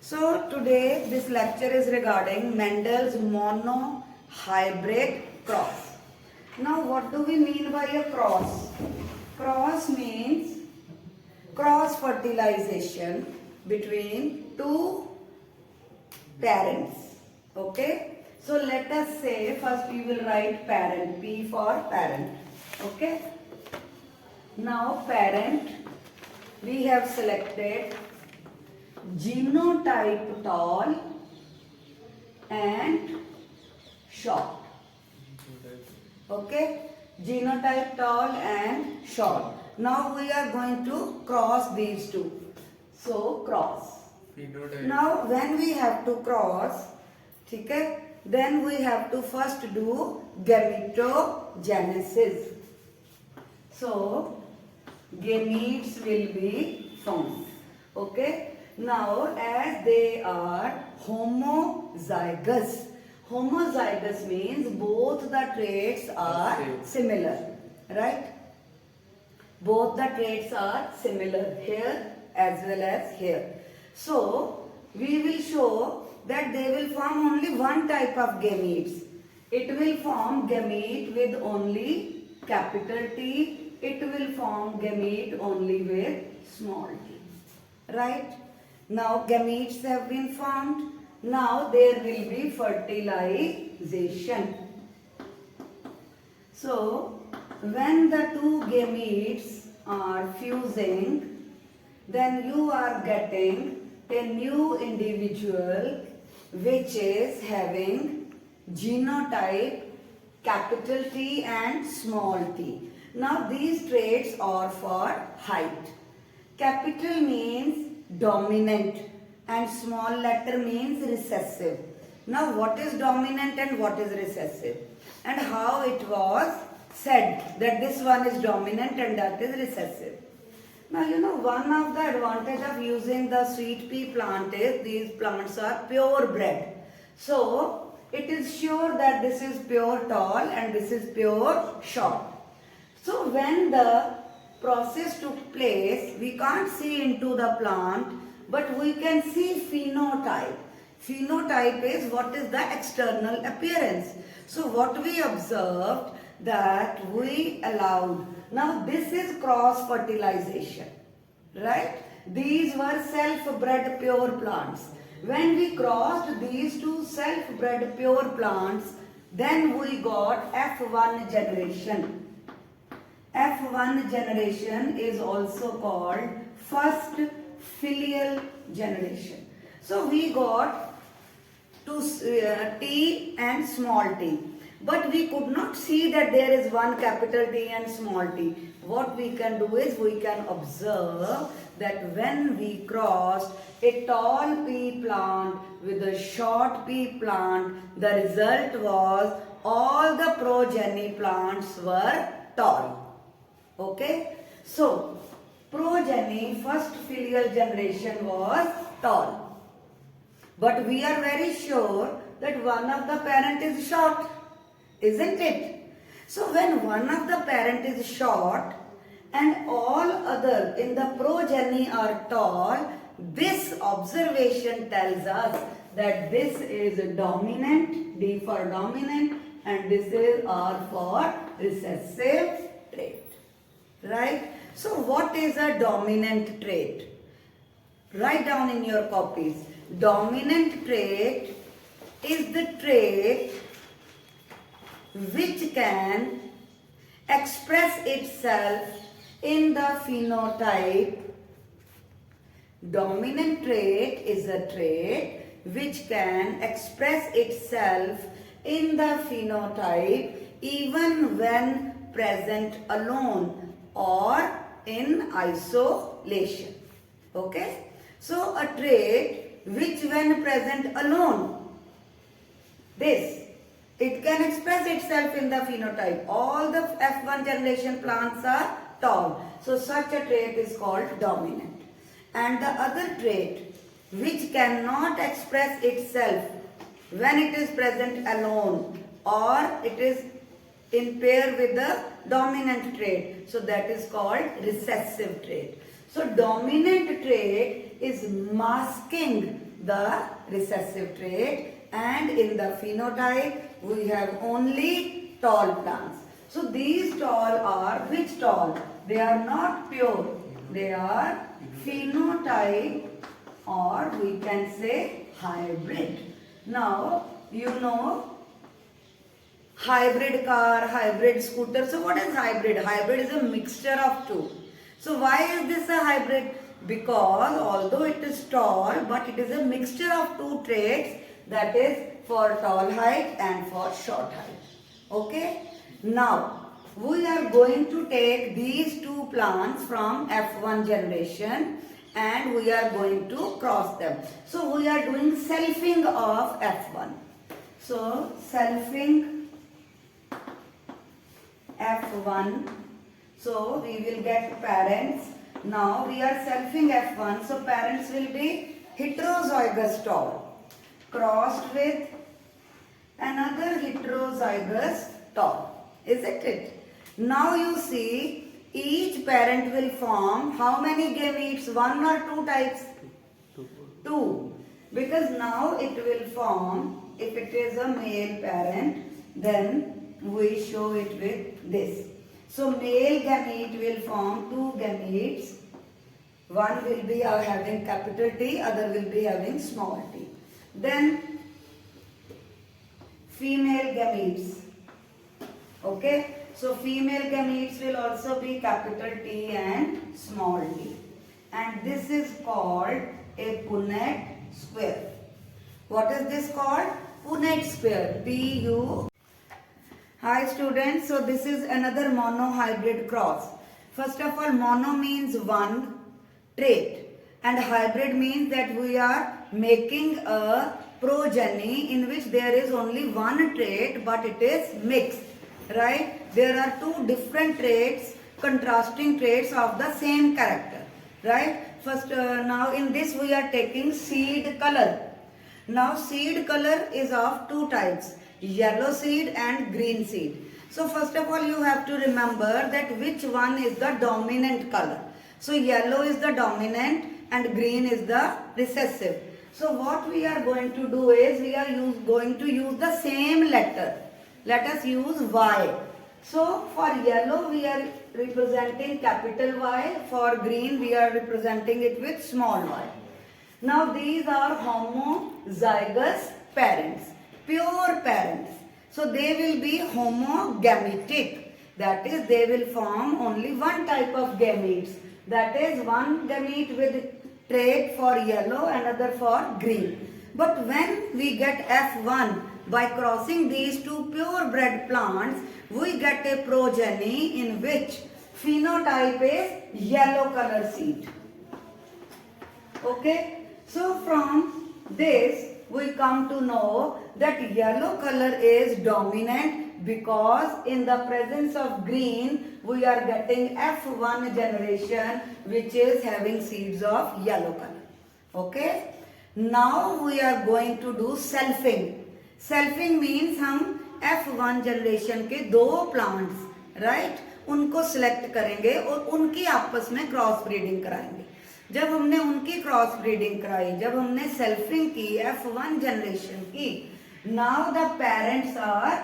So today this lecture is regarding Mendel's monohybrid cross. Now what do we mean by a cross? Cross means cross fertilization between two parents. Okay? So let us say first we will write parent, P for parent. Okay? Now parent, we have selected genotype tall and short. Okay, genotype tall and short. Now we are going to cross these two. So cross. Now when we have to cross, okay, then we have to first do gametogenesis. So gametes will be formed. Okay. Now as they are homozygous. Homozygous means both the traits are similar. Right? Both the traits are similar here as well as here. So we will show that they will form only one type of gametes. It will form gamete with only capital T. It will form gamete only with small t. Right? Now gametes have been formed. Now there will be fertilization. So when the two gametes are fusing, then you are getting a new individual which is having genotype capital T and small t. Now these traits are for height. Capital means dominant and small letter means recessive. Now what is dominant and what is recessive? And how it was said that this one is dominant and that is recessive. Now you know one of the advantage of using the sweet pea plant is these plants are purebred. So it is sure that this is pure tall and this is pure short. So when the process took place, we can't see into the plant, but we can see phenotype. Phenotype is what is the external appearance. So what we observed that we allowed. Now this is cross fertilization, right? These were self-bred pure plants. When we crossed these two self-bred pure plants, then we got F1 generation. F1 generation is also called first filial generation. So we got T and small t. But we could not see that there is one capital T and small t. What we can do is we can observe that when we crossed a tall pea plant with a short pea plant, the result was all the progeny plants were tall. Okay, so progeny first filial generation was tall, but we are very sure that one of the parent is short, isn't it? So when one of the parent is short and all other in the progeny are tall, this observation tells us that this is dominant, D for dominant, and this is R for recessive trait. Right? So what is a dominant trait? Write down in your copies. Dominant trait is the trait which can express itself in the phenotype. Dominant trait is a trait which can express itself in the phenotype even when present alone or in isolation. Okay? So a trait which when present alone, it can express itself in the phenotype. All the F1 generation plants are tall. So such a trait is called dominant. And the other trait which cannot express itself when it is present alone or it is in pair with the dominant trait. So that is called recessive trait. So dominant trait is masking the recessive trait, and in the phenotype we have only tall plants. So these tall are which tall? They are not pure. They are phenotype, or we can say hybrid. Now you know hybrid car, hybrid scooter. So what is hybrid? Hybrid is a mixture of two. So why is this a hybrid? Because although it is tall, but it is a mixture of two traits, that is for tall height and for short height. Okay? Now, we are going to take these two plants from F1 generation and we are going to cross them. So, we are doing selfing of F1. So, selfing F1. So, we will get parents. Now, we are selfing F1. So, parents will be heterozygous tall crossed with another heterozygous tall. Isn't it? Now, you see each parent will form how many gametes? One or two types? Two. Because now it will form, if it is a male parent, then we show it with this. So male gamete will form two gametes. One will be having capital T, other will be having small t. Then female gametes. Okay. So female gametes will also be capital T and small t. And this is called a Punnett square. What is this called? Punnett square. P-U. Hi students, so this is another monohybrid cross. First of all, mono means one trait and hybrid means that we are making a progeny in which there is only one trait but it is mixed, right? There are two different traits, contrasting traits of the same character, right? First, now in this we are taking seed color. Now seed color is of two types, yellow seed and green seed. So first of all you have to remember that which one is the dominant color. So yellow is the dominant and green is the recessive. So what we are going to do is we are going to use the same letter. Let us use Y. So for yellow we are representing capital Y, for green we are representing it with small y. Now these are homozygous parents, pure parents. So they will be homogametic. That is, they will form only one type of gametes. That is, one gamete with trait for yellow, another for green. But when we get F1, by crossing these two purebred plants, we get a progeny in which phenotype is yellow color seed. Okay? So from this we come to know that yellow color is dominant because in the presence of green we are getting F1 generation which is having seeds of yellow color. Okay? Now we are going to do selfing. Selfing means हम F1 generation के दो plants, right? उनको select करेंगे और उनकी आपस में cross breeding कराएंगे. जब हमने उनकी क्रॉस ब्रीडिंग कराई, जब हमने सेल्फिंग की, F1 जनरेशन की, now the parents are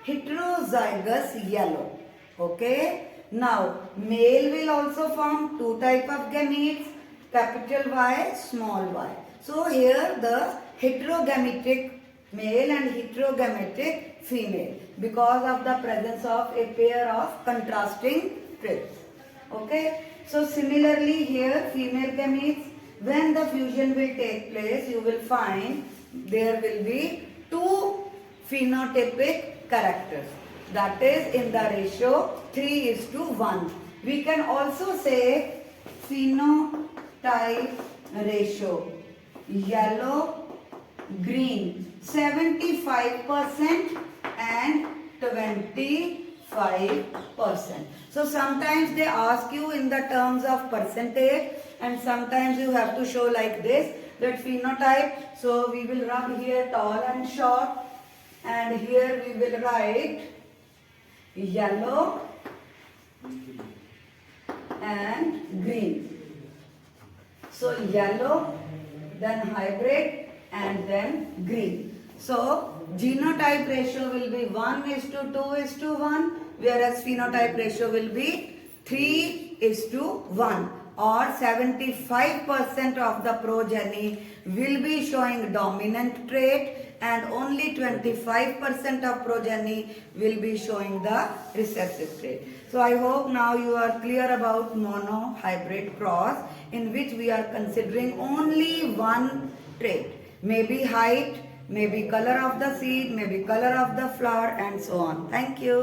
heterozygous yellow. Okay, now male will also form two type of gametes, capital Y, small y. So here the heterogametic male and heterogametic female because of the presence of a pair of contrasting traits. Okay, so similarly here female gametes, when the fusion will take place, you will find there will be two phenotypic characters. That is in the ratio 3:1. We can also say phenotype ratio yellow, green 75% and 25%. So sometimes they ask you in the terms of percentage and sometimes you have to show like this, that phenotype. So we will rub here tall and short and here we will write yellow and green. So yellow, then hybrid, and then green. So genotype ratio will be 1:2:1, whereas phenotype ratio will be 3:1, or 75% of the progeny will be showing dominant trait and only 25% of progeny will be showing the recessive trait. So I hope now you are clear about monohybrid cross, in which we are considering only one trait. Maybe height, maybe color of the seed, maybe color of the flower, and so on. Thank you.